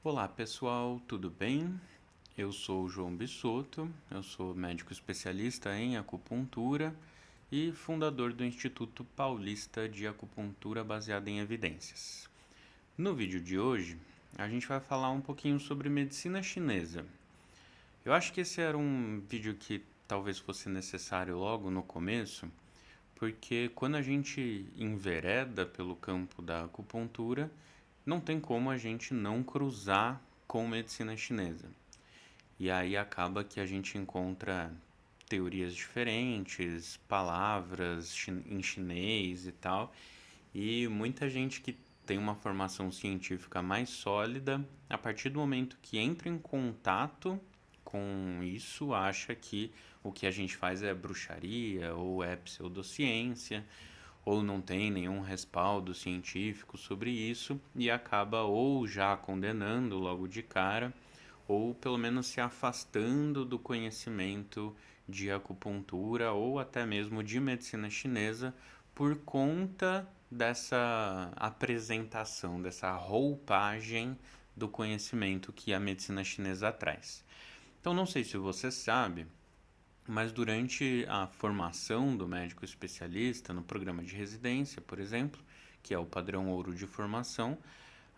Olá pessoal, tudo bem? Eu sou o João Bissoto, eu sou médico especialista em acupuntura e fundador do Instituto Paulista de Acupuntura Baseada em Evidências. No vídeo de hoje, a gente vai falar um pouquinho sobre medicina chinesa. Eu acho que esse era um vídeo que talvez fosse necessário logo no começo, porque quando a gente envereda pelo campo da acupuntura, não tem como a gente não cruzar com medicina chinesa. E aí acaba que a gente encontra teorias diferentes, palavras em chinês e tal, e muita gente que tem uma formação científica mais sólida, a partir do momento que entra em contato com isso, acha que o que a gente faz é bruxaria ou é pseudociência, ou não tem nenhum respaldo científico sobre isso e acaba ou já condenando logo de cara, ou pelo menos se afastando do conhecimento de acupuntura ou até mesmo de medicina chinesa por conta dessa apresentação, dessa roupagem do conhecimento que a medicina chinesa traz. Então, não sei se você sabe, mas durante a formação do médico especialista, no programa de residência, por exemplo, que é o padrão ouro de formação,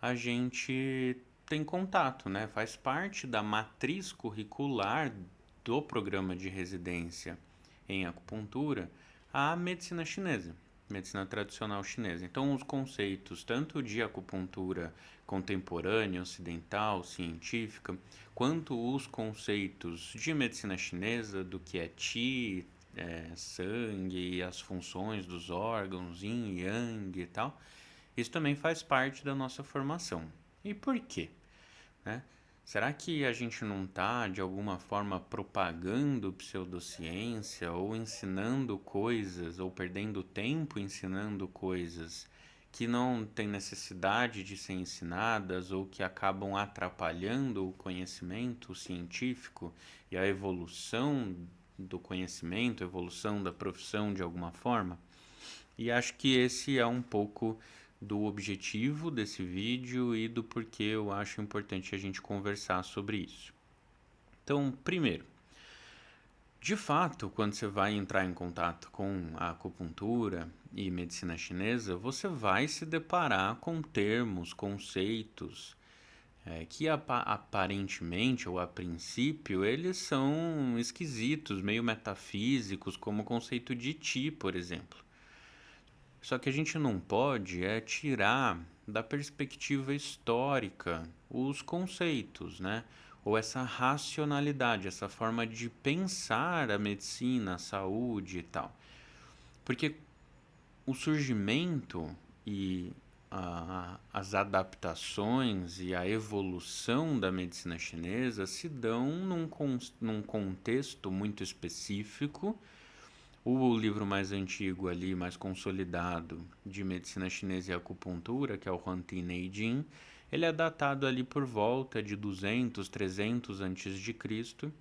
a gente tem contato, né? Faz parte da matriz curricular do programa de residência em acupuntura a medicina chinesa, medicina tradicional chinesa. Então, os conceitos tanto de acupuntura contemporânea, ocidental, científica, quanto os conceitos de medicina chinesa, do que é qi, sangue, as funções dos órgãos, yin, yang e tal, isso também faz parte da nossa formação. E por quê? Né? Será que a gente não está, de alguma forma, propagando pseudociência ou ensinando coisas, ou perdendo tempo ensinando coisas que não têm necessidade de ser ensinadas ou que acabam atrapalhando o conhecimento científico e a evolução do conhecimento, a evolução da profissão de alguma forma? E acho que esse é um pouco do objetivo desse vídeo e do porquê eu acho importante a gente conversar sobre isso. Então, primeiro, de fato, quando você vai entrar em contato com a acupuntura e medicina chinesa, você vai se deparar com termos, conceitos que aparentemente ou a princípio eles são esquisitos, meio metafísicos, como o conceito de Qi, por exemplo. Só que a gente não pode tirar da perspectiva histórica os conceitos, né? Ou essa racionalidade, essa forma de pensar a medicina, a saúde e tal. Porque o surgimento e as adaptações e a evolução da medicina chinesa se dão num contexto muito específico. O livro mais antigo ali, mais consolidado de medicina chinesa e acupuntura, que é o Huanti Neijing, ele é datado ali por volta de 200, 300 antes de Cristo.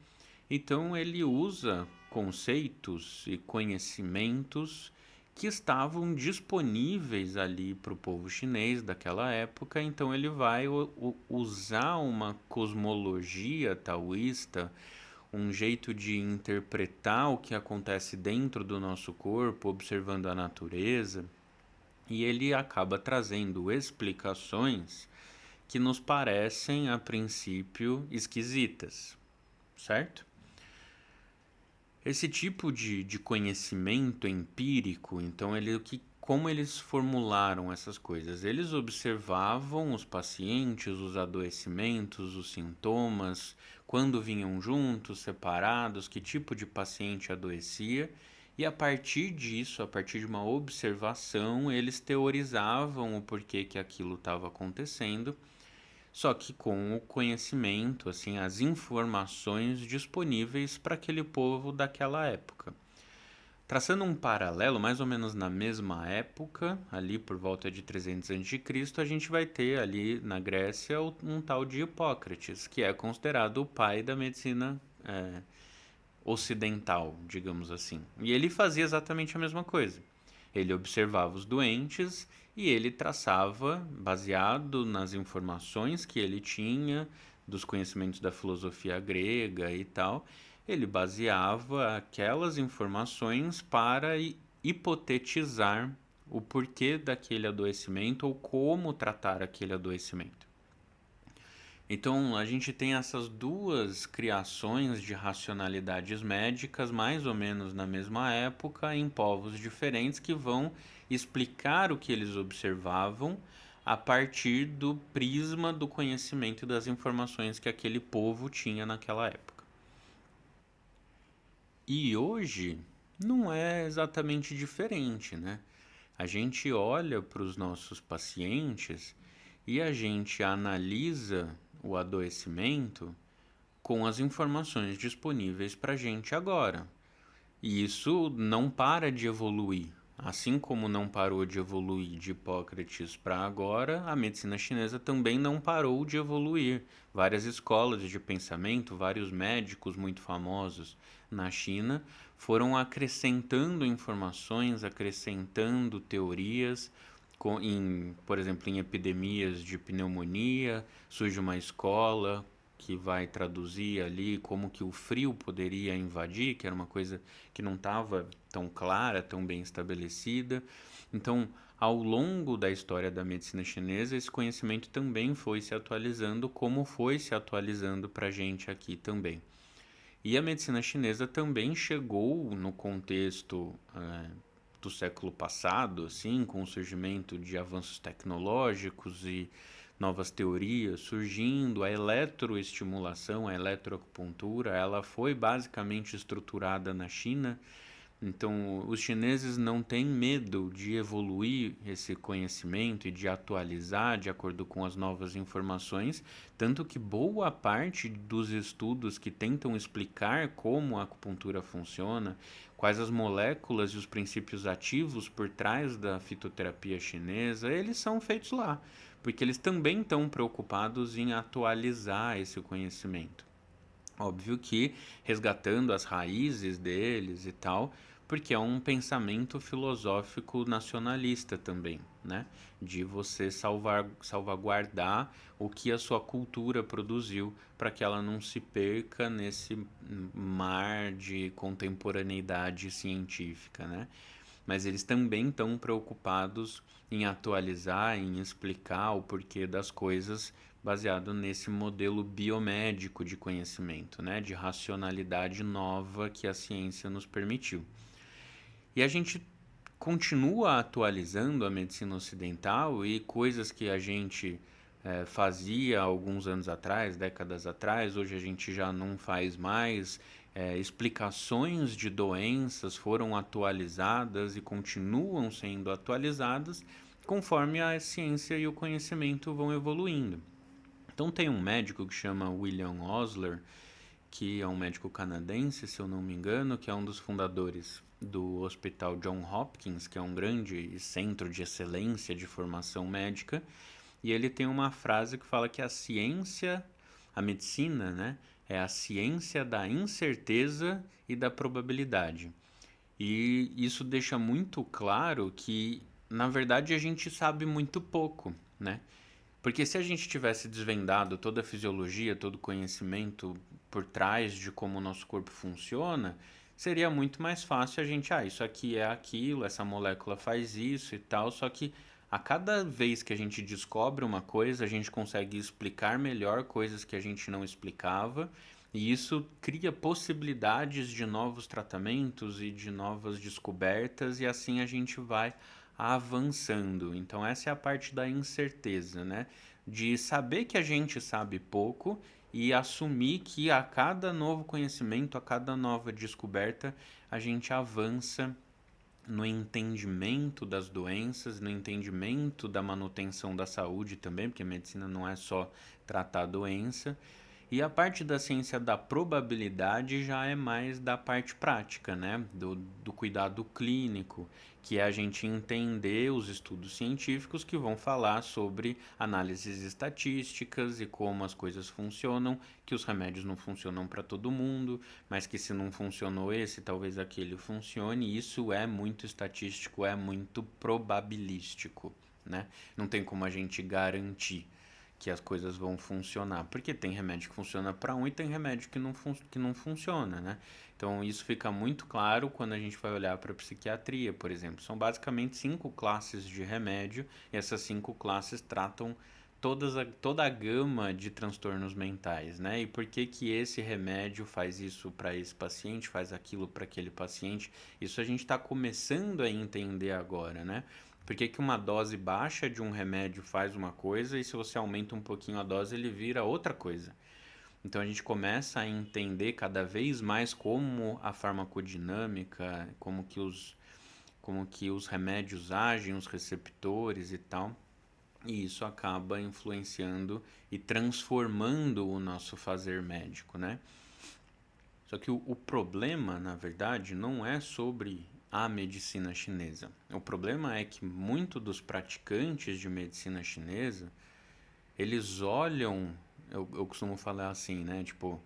Então ele usa conceitos e conhecimentos que estavam disponíveis ali para o povo chinês daquela época. Então ele vai usar uma cosmologia taoísta, um jeito de interpretar o que acontece dentro do nosso corpo, observando a natureza, e ele acaba trazendo explicações que nos parecem, a princípio, esquisitas, certo? Esse tipo de conhecimento empírico, então, como eles formularam essas coisas? Eles observavam os pacientes, os adoecimentos, os sintomas, quando vinham juntos, separados, que tipo de paciente adoecia, e a partir disso, a partir de uma observação, eles teorizavam o porquê que aquilo estava acontecendo, só que com o conhecimento, assim, as informações disponíveis para aquele povo daquela época. Traçando um paralelo, mais ou menos na mesma época, ali por volta de 300 a.C., a gente vai ter ali na Grécia um tal de Hipócrates, que é considerado o pai da medicina ocidental, digamos assim. E ele fazia exatamente a mesma coisa. Ele observava os doentes e ele traçava, baseado nas informações que ele tinha, dos conhecimentos da filosofia grega e tal, ele baseava aquelas informações para hipotetizar o porquê daquele adoecimento ou como tratar aquele adoecimento. Então, a gente tem essas duas criações de racionalidades médicas, mais ou menos na mesma época, em povos diferentes, que vão explicar o que eles observavam a partir do prisma do conhecimento e das informações que aquele povo tinha naquela época. E hoje não é exatamente diferente, né? A gente olha para os nossos pacientes e a gente analisa o adoecimento com as informações disponíveis para a gente agora. E isso não para de evoluir. Assim como não parou de evoluir de Hipócrates para agora, a medicina chinesa também não parou de evoluir. Várias escolas de pensamento, vários médicos muito famosos na China foram acrescentando informações, acrescentando teorias. Por exemplo, em epidemias de pneumonia, surge uma escola que vai traduzir ali como que o frio poderia invadir, que era uma coisa que não estava tão clara, tão bem estabelecida. Então, ao longo da história da medicina chinesa, esse conhecimento também foi se atualizando, como foi se atualizando para a gente aqui também. E a medicina chinesa também chegou no contexto do século passado, assim, com o surgimento de avanços tecnológicos e novas teorias surgindo, a eletroestimulação, a eletroacupuntura, ela foi basicamente estruturada na China. Então, os chineses não têm medo de evoluir esse conhecimento e de atualizar de acordo com as novas informações, tanto que boa parte dos estudos que tentam explicar como a acupuntura funciona, quais as moléculas e os princípios ativos por trás da fitoterapia chinesa, eles são feitos lá, porque eles também estão preocupados em atualizar esse conhecimento. Óbvio que resgatando as raízes deles e tal, porque é um pensamento filosófico nacionalista também, né? De você salvaguardar o que a sua cultura produziu para que ela não se perca nesse mar de contemporaneidade científica, né? Mas eles também estão preocupados em atualizar, em explicar o porquê das coisas baseado nesse modelo biomédico de conhecimento, né, de racionalidade nova que a ciência nos permitiu. E a gente continua atualizando a medicina ocidental e coisas que a gente fazia alguns anos atrás, décadas atrás, hoje a gente já não faz mais. Explicações de doenças foram atualizadas e continuam sendo atualizadas conforme a ciência e o conhecimento vão evoluindo. Então tem um médico que chama William Osler, que é um médico canadense, se eu não me engano, que é um dos fundadores do Hospital John Hopkins, que é um grande centro de excelência de formação médica, e ele tem uma frase que fala que a ciência, a medicina, né, é a ciência da incerteza e da probabilidade. E isso deixa muito claro que, na verdade, a gente sabe muito pouco, né? Porque se a gente tivesse desvendado toda a fisiologia, todo o conhecimento por trás de como o nosso corpo funciona, seria muito mais fácil a gente, isso aqui é aquilo, essa molécula faz isso e tal, só que a cada vez que a gente descobre uma coisa, a gente consegue explicar melhor coisas que a gente não explicava, e isso cria possibilidades de novos tratamentos e de novas descobertas, e assim a gente vai avançando. Então, essa é a parte da incerteza, né? De saber que a gente sabe pouco e assumir que a cada novo conhecimento, a cada nova descoberta, a gente avança no entendimento das doenças, no entendimento da manutenção da saúde também, porque a medicina não é só tratar a doença. E a parte da ciência da probabilidade já é mais da parte prática, né? Do cuidado clínico, que é a gente entender os estudos científicos que vão falar sobre análises estatísticas e como as coisas funcionam, que os remédios não funcionam para todo mundo, mas que se não funcionou esse, talvez aquele funcione. Isso é muito estatístico, é muito probabilístico, né? Não tem como a gente garantir que as coisas vão funcionar, porque tem remédio que funciona para um e tem remédio que não funciona, né? Então isso fica muito claro quando a gente vai olhar para a psiquiatria, por exemplo. São basicamente 5 classes de remédio e essas 5 classes tratam toda a gama de transtornos mentais, né? E por que que esse remédio faz isso para esse paciente, faz aquilo para aquele paciente? Isso a gente está começando a entender agora, né? Por que que uma dose baixa de um remédio faz uma coisa e se você aumenta um pouquinho a dose ele vira outra coisa? Então a gente começa a entender cada vez mais como a farmacodinâmica, como que os remédios agem, os receptores e tal. E isso acaba influenciando e transformando o nosso fazer médico, né? Só que o problema, na verdade, não é sobre a medicina chinesa. O problema é que muitos dos praticantes de medicina chinesa, eles olham, eu costumo falar assim, né? Tipo,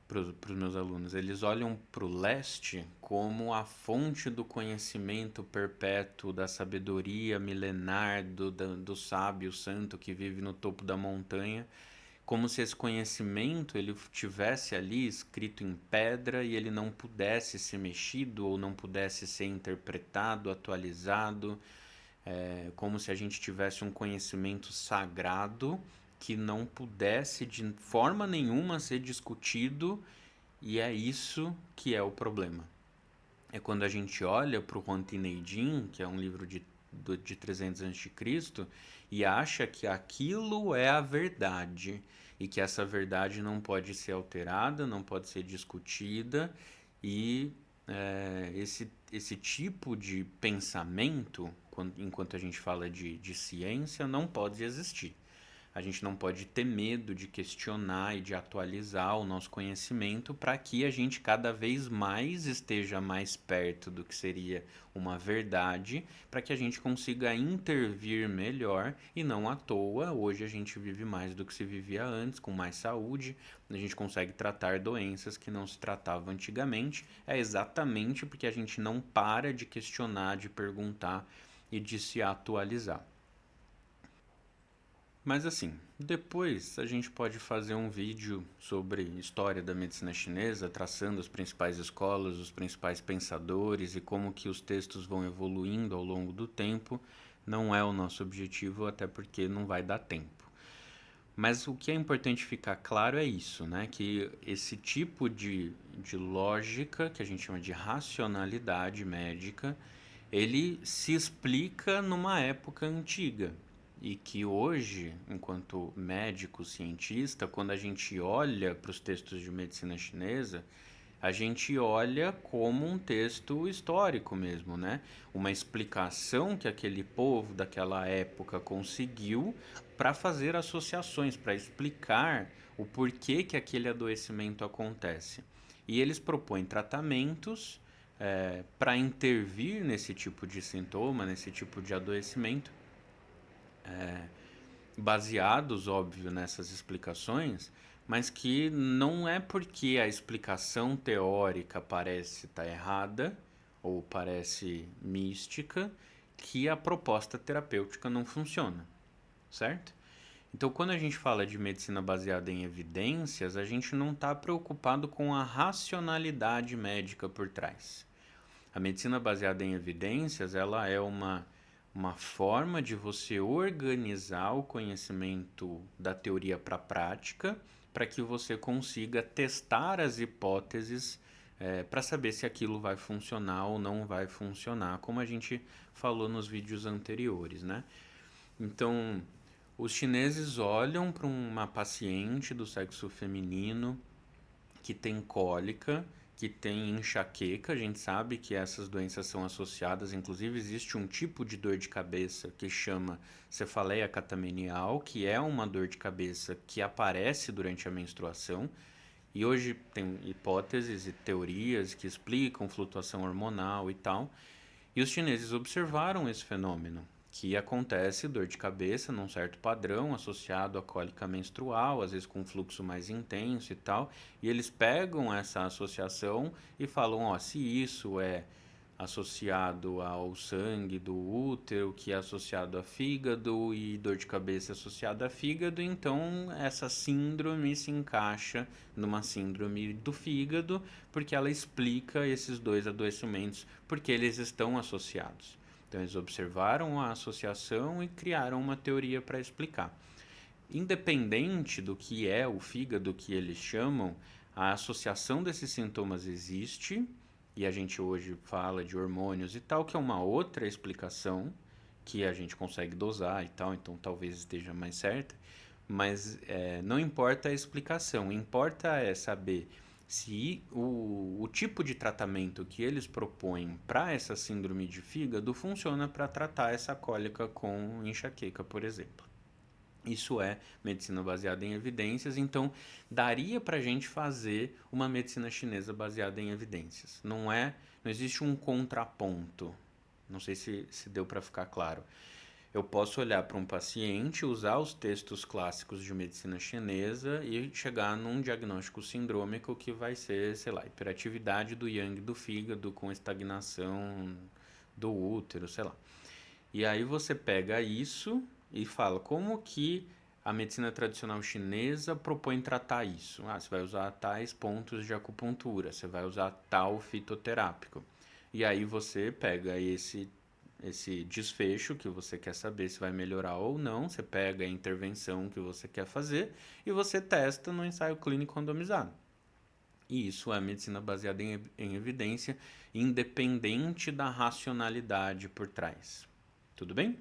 para os meus alunos, eles olham para o leste como a fonte do conhecimento perpétuo, da sabedoria milenar do sábio santo que vive no topo da montanha, como se esse conhecimento ele tivesse ali escrito em pedra e ele não pudesse ser mexido ou não pudesse ser interpretado, atualizado, como se a gente tivesse um conhecimento sagrado que não pudesse de forma nenhuma ser discutido, e é isso que é o problema. É quando a gente olha para o Huan Neijin, que é um livro de 300 a.C., e acha que aquilo é a verdade e que essa verdade não pode ser alterada, não pode ser discutida e esse tipo de pensamento, enquanto a gente fala de ciência, não pode existir. A gente não pode ter medo de questionar e de atualizar o nosso conhecimento para que a gente cada vez mais esteja mais perto do que seria uma verdade, para que a gente consiga intervir melhor e não à toa. Hoje a gente vive mais do que se vivia antes, com mais saúde, a gente consegue tratar doenças que não se tratavam antigamente. É exatamente porque a gente não para de questionar, de perguntar e de se atualizar. Mas assim, depois a gente pode fazer um vídeo sobre história da medicina chinesa, traçando as principais escolas, os principais pensadores e como que os textos vão evoluindo ao longo do tempo. Não é o nosso objetivo, até porque não vai dar tempo. Mas o que é importante ficar claro é isso, né? Que esse tipo de lógica, que a gente chama de racionalidade médica, ele se explica numa época antiga. E que hoje, enquanto médico, cientista, quando a gente olha para os textos de medicina chinesa, a gente olha como um texto histórico mesmo, né? Uma explicação que aquele povo daquela época conseguiu para fazer associações, para explicar o porquê que aquele adoecimento acontece. E eles propõem tratamentos para intervir nesse tipo de sintoma, nesse tipo de adoecimento, baseados, óbvio, nessas explicações, mas que não é porque a explicação teórica parece estar errada ou parece mística que a proposta terapêutica não funciona, certo? Então, quando a gente fala de medicina baseada em evidências, a gente não está preocupado com a racionalidade médica por trás. A medicina baseada em evidências, ela é uma forma de você organizar o conhecimento da teoria para a prática, para que você consiga testar as hipóteses para saber se aquilo vai funcionar ou não vai funcionar, como a gente falou nos vídeos anteriores, né? Então, os chineses olham para uma paciente do sexo feminino que tem cólica, que tem enxaqueca. A gente sabe que essas doenças são associadas, inclusive existe um tipo de dor de cabeça que chama cefaleia catamenial, que é uma dor de cabeça que aparece durante a menstruação. E hoje tem hipóteses e teorias que explicam flutuação hormonal e tal. E os chineses observaram esse fenômeno, que acontece dor de cabeça num certo padrão associado à cólica menstrual, às vezes com um fluxo mais intenso e tal, e eles pegam essa associação e falam, ó, se isso é associado ao sangue do útero, que é associado a fígado, e dor de cabeça associada a fígado, então essa síndrome se encaixa numa síndrome do fígado, porque ela explica esses dois adoecimentos, porque eles estão associados. Então eles observaram a associação e criaram uma teoria para explicar. Independente do que é o fígado que eles chamam, a associação desses sintomas existe, e a gente hoje fala de hormônios e tal, que é uma outra explicação que a gente consegue dosar e tal, então talvez esteja mais certa, mas não importa a explicação, importa é saber se o tipo de tratamento que eles propõem para essa síndrome de fígado funciona para tratar essa cólica com enxaqueca, por exemplo. Isso é medicina baseada em evidências, então daria para a gente fazer uma medicina chinesa baseada em evidências. Não existe um contraponto. Não sei se deu para ficar claro. Eu posso olhar para um paciente, usar os textos clássicos de medicina chinesa e chegar num diagnóstico sindrômico que vai ser, sei lá, hiperatividade do yang do fígado com estagnação do útero, sei lá. E aí você pega isso e fala como que a medicina tradicional chinesa propõe tratar isso. Você vai usar tais pontos de acupuntura, você vai usar tal fitoterápico. E aí você pega esse desfecho que você quer saber se vai melhorar ou não, você pega a intervenção que você quer fazer e você testa no ensaio clínico randomizado. E isso é medicina baseada em evidência, independente da racionalidade por trás. Tudo bem?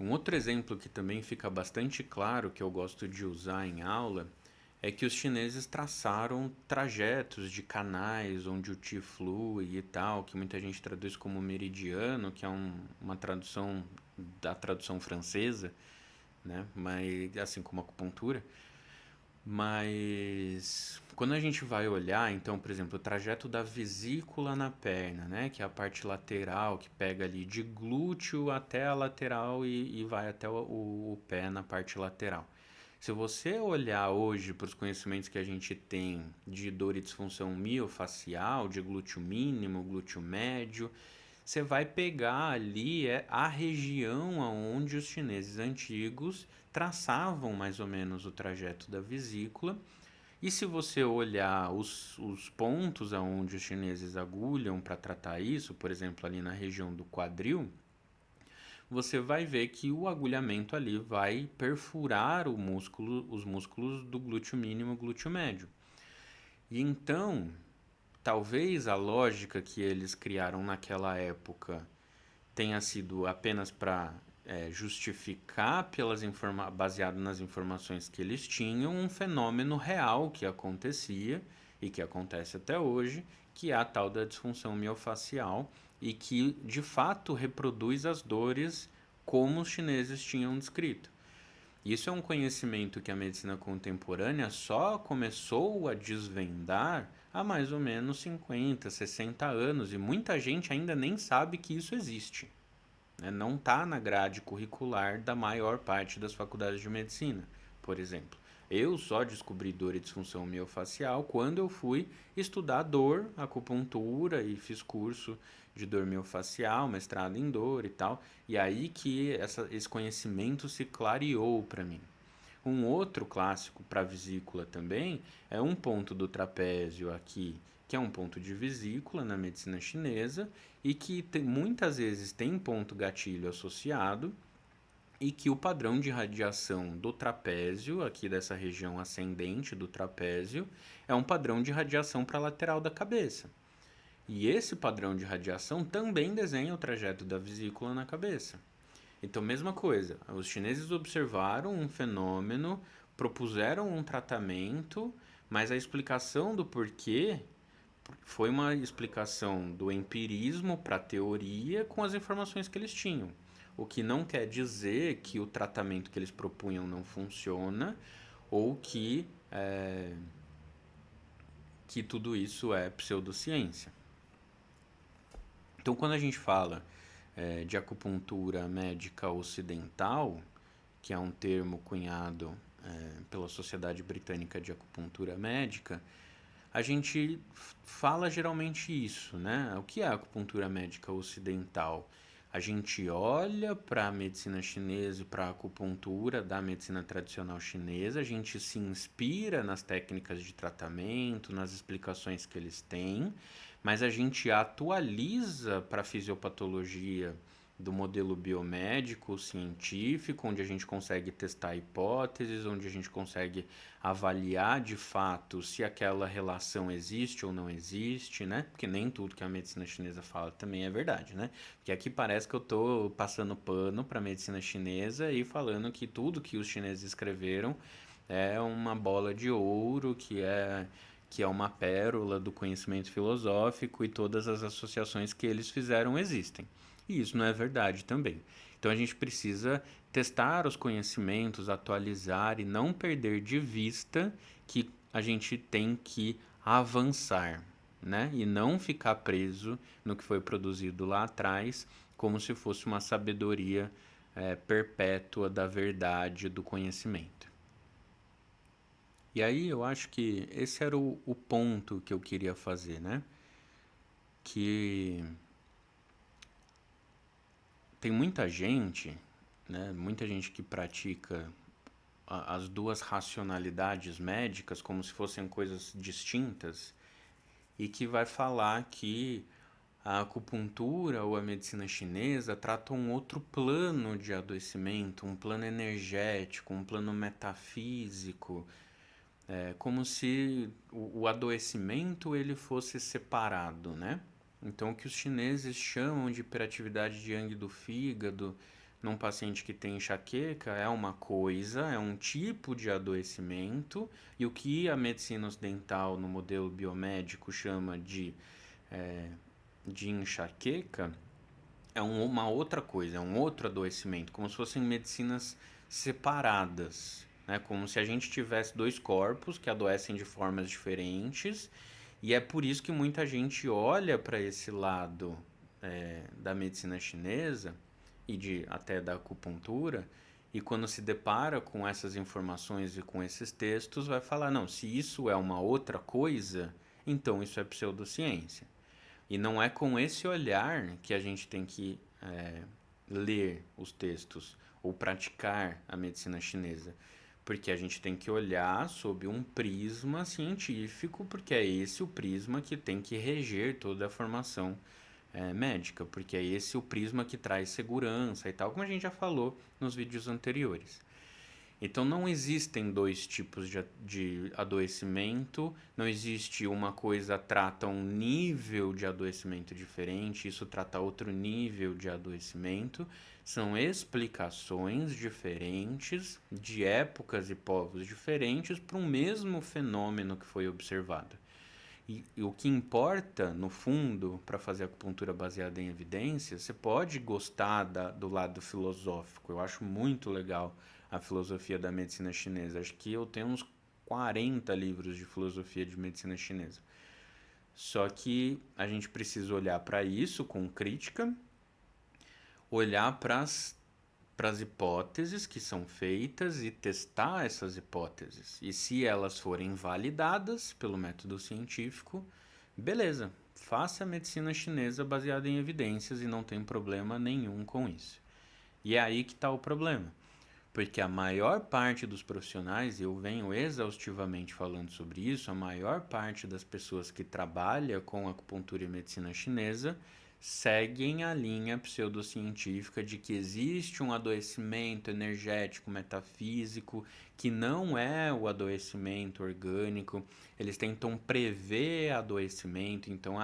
Um outro exemplo que também fica bastante claro, que eu gosto de usar em aula, é que os chineses traçaram trajetos de canais onde o Qi flui e tal, que muita gente traduz como meridiano, que é uma tradução da tradução francesa, né? Mas assim como acupuntura. Mas quando a gente vai olhar, então, por exemplo, o trajeto da vesícula na perna, né, que é a parte lateral, que pega ali de glúteo até a lateral e vai até o pé na parte lateral. Se você olhar hoje para os conhecimentos que a gente tem de dor e disfunção miofacial, de glúteo mínimo, glúteo médio, você vai pegar ali a região onde os chineses antigos traçavam mais ou menos o trajeto da vesícula. E se você olhar os pontos aonde os chineses agulham para tratar isso, por exemplo, ali na região do quadril, você vai ver que o agulhamento ali vai perfurar os músculos do glúteo mínimo e glúteo médio. E então, talvez a lógica que eles criaram naquela época tenha sido apenas para justificar, baseado nas informações que eles tinham, um fenômeno real que acontecia e que acontece até hoje, que é a tal da disfunção miofacial e que de fato reproduz as dores como os chineses tinham descrito. Isso é um conhecimento que a medicina contemporânea só começou a desvendar há mais ou menos 50, 60 anos e muita gente ainda nem sabe que isso existe, né? Não está na grade curricular da maior parte das faculdades de medicina, por exemplo. Eu só descobri dor e disfunção miofacial quando eu fui estudar dor, acupuntura e fiz curso de dor miofacial, mestrado em dor e tal. E aí que esse conhecimento se clareou para mim. Um outro clássico para vesícula também é um ponto do trapézio aqui, que é um ponto de vesícula na medicina chinesa e que muitas vezes tem ponto gatilho associado e que o padrão de radiação do trapézio, aqui dessa região ascendente do trapézio, é um padrão de radiação para a lateral da cabeça. E esse padrão de radiação também desenha o trajeto da vesícula na cabeça. Então, mesma coisa, os chineses observaram um fenômeno, propuseram um tratamento, mas a explicação do porquê foi uma explicação do empirismo para a teoria com as informações que eles tinham. O que não quer dizer que o tratamento que eles propunham não funciona ou que tudo isso é pseudociência. Então, quando a gente fala de acupuntura médica ocidental, que é um termo cunhado pela Sociedade Britânica de Acupuntura Médica, a gente fala geralmente isso, né? O que é a acupuntura médica ocidental? A gente olha para a medicina chinesa e para a acupuntura da medicina tradicional chinesa, a gente se inspira nas técnicas de tratamento, nas explicações que eles têm, mas a gente atualiza para a fisiopatologia do modelo biomédico, científico, onde a gente consegue testar hipóteses, onde a gente consegue avaliar de fato se aquela relação existe ou não existe, né? Porque nem tudo que a medicina chinesa fala também é verdade, né? Porque aqui parece que eu tô passando pano para a medicina chinesa e falando que tudo que os chineses escreveram é uma bola de ouro, que é uma pérola do conhecimento filosófico e todas as associações que eles fizeram existem. E isso não é verdade também. Então a gente precisa testar os conhecimentos, atualizar e não perder de vista que a gente tem que avançar, né? E não ficar preso no que foi produzido lá atrás, como se fosse uma sabedoria perpétua da verdade do conhecimento. E aí eu acho que esse era o ponto que eu queria fazer, né? Que tem muita gente, né? Muita gente que pratica as duas racionalidades médicas como se fossem coisas distintas e que vai falar que a acupuntura ou a medicina chinesa trata um outro plano de adoecimento, um plano energético, um plano metafísico, como se o adoecimento ele fosse separado, né? Então, o que os chineses chamam de hiperatividade de Yang do fígado num paciente que tem enxaqueca é uma coisa, é um tipo de adoecimento, e o que a medicina ocidental, no modelo biomédico, chama de enxaqueca é uma outra coisa, é um outro adoecimento, como se fossem medicinas separadas, né? Como se a gente tivesse dois corpos que adoecem de formas diferentes, e é por isso que muita gente olha para esse lado da medicina chinesa e até da acupuntura, e quando se depara com essas informações e com esses textos, vai falar: não, se isso é uma outra coisa, então isso é pseudociência. E não é com esse olhar que a gente tem que ler os textos ou praticar a medicina chinesa. Porque a gente tem que olhar sob um prisma científico, porque é esse o prisma que tem que reger toda a formação médica, porque é esse o prisma que traz segurança e tal, como a gente já falou nos vídeos anteriores. Então não existem dois tipos de adoecimento, não existe uma coisa trata um nível de adoecimento diferente, isso trata outro nível de adoecimento. São explicações diferentes de épocas e povos diferentes para um mesmo fenômeno que foi observado. E o que importa, no fundo, para fazer acupuntura baseada em evidências, você pode gostar do lado filosófico. Eu acho muito legal a filosofia da medicina chinesa. Acho que eu tenho uns 40 livros de filosofia de medicina chinesa. Só que a gente precisa olhar para isso com crítica, olhar para as hipóteses que são feitas e testar essas hipóteses. E se elas forem validadas pelo método científico, beleza, faça a medicina chinesa baseada em evidências e não tem problema nenhum com isso. E é aí que está o problema. Porque a maior parte dos profissionais, e eu venho exaustivamente falando sobre isso, a maior parte das pessoas que trabalha com acupuntura e medicina chinesa seguem a linha pseudocientífica de que existe um adoecimento energético metafísico que não é o adoecimento orgânico. Eles tentam prever adoecimento, então,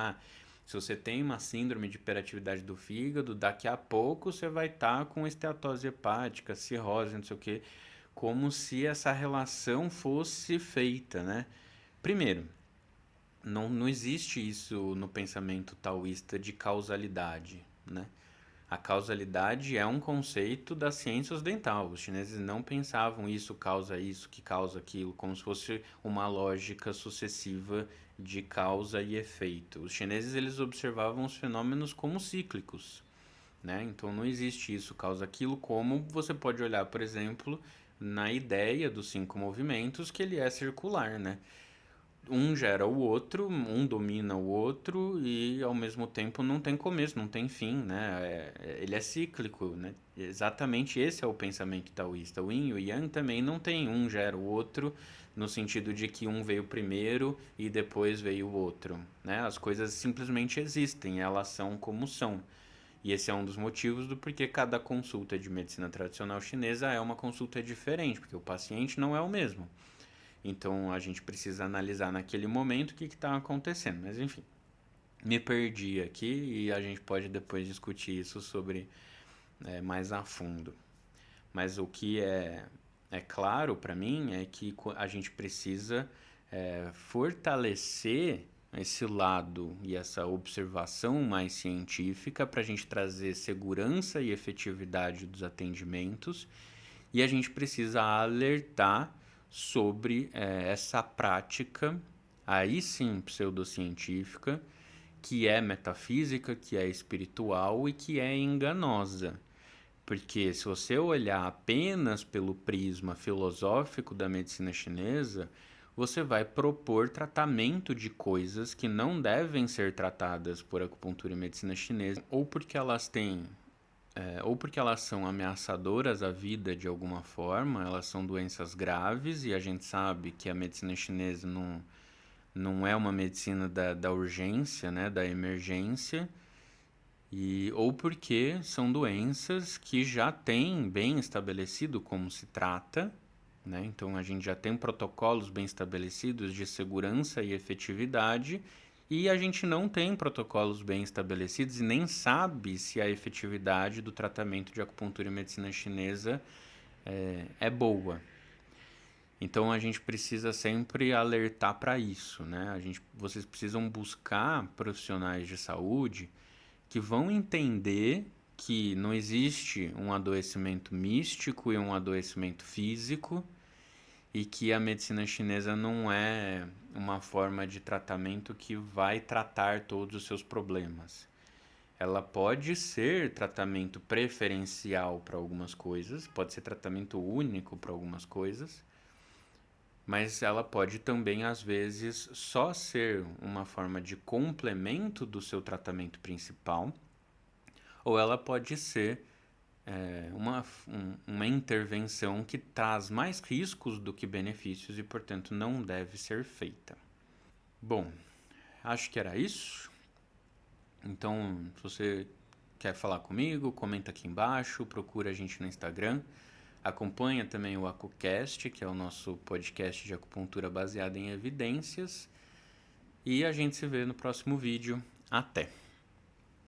se você tem uma síndrome de hiperatividade do fígado, daqui a pouco você vai estar com esteatose hepática, cirrose, não sei o quê, como se essa relação fosse feita, né? Primeiro, não existe isso no pensamento taoísta de causalidade, né? A causalidade é um conceito da ciência ocidental. Os chineses não pensavam isso causa isso, que causa aquilo, como se fosse uma lógica sucessiva de causa e efeito. Os chineses eles observavam os fenômenos como cíclicos, né? Então não existe isso causa aquilo, como você pode olhar, por exemplo, na ideia dos cinco movimentos, que ele é circular, né? um gera o outro, um domina o outro e ao mesmo tempo não tem começo, não tem fim, né? Ele é cíclico, né? Exatamente esse é o pensamento taoísta. O Yin e o Yang também não tem um gera o outro, no sentido de que um veio primeiro e depois veio o outro, né? As coisas simplesmente existem, elas são como são. E esse é um dos motivos do porquê cada consulta de medicina tradicional chinesa é uma consulta diferente, porque o paciente não é o mesmo. Então a gente precisa analisar naquele momento o que está acontecendo. Mas enfim, me perdi aqui e a gente pode depois discutir isso sobre mais a fundo. Mas o que é claro para mim é que a gente precisa fortalecer esse lado e essa observação mais científica para a gente trazer segurança e efetividade dos atendimentos, e a gente precisa alertar sobre essa prática, aí sim pseudocientífica, que é metafísica, que é espiritual e que é enganosa. Porque se você olhar apenas pelo prisma filosófico da medicina chinesa, você vai propor tratamento de coisas que não devem ser tratadas por acupuntura e medicina chinesa, ou porque elas são ameaçadoras à vida de alguma forma, elas são doenças graves e a gente sabe que a medicina chinesa não é uma medicina da urgência, né, da emergência, ou porque são doenças que já têm bem estabelecido como se trata, né? Então a gente já tem protocolos bem estabelecidos de segurança e efetividade, e a gente não tem protocolos bem estabelecidos e nem sabe se a efetividade do tratamento de acupuntura e medicina chinesa é boa. Então a gente precisa sempre alertar para isso, né? Vocês precisam buscar profissionais de saúde que vão entender que não existe um adoecimento místico e um adoecimento físico, e que a medicina chinesa não é uma forma de tratamento que vai tratar todos os seus problemas. Ela pode ser tratamento preferencial para algumas coisas, pode ser tratamento único para algumas coisas, mas ela pode também, às vezes, só ser uma forma de complemento do seu tratamento principal, ou ela pode ser uma intervenção que traz mais riscos do que benefícios e, portanto, não deve ser feita. Bom, acho que era isso. Então, se você quer falar comigo, comenta aqui embaixo, procura a gente no Instagram. Acompanha também o AcuCast, que é o nosso podcast de acupuntura baseado em evidências. E a gente se vê no próximo vídeo. Até!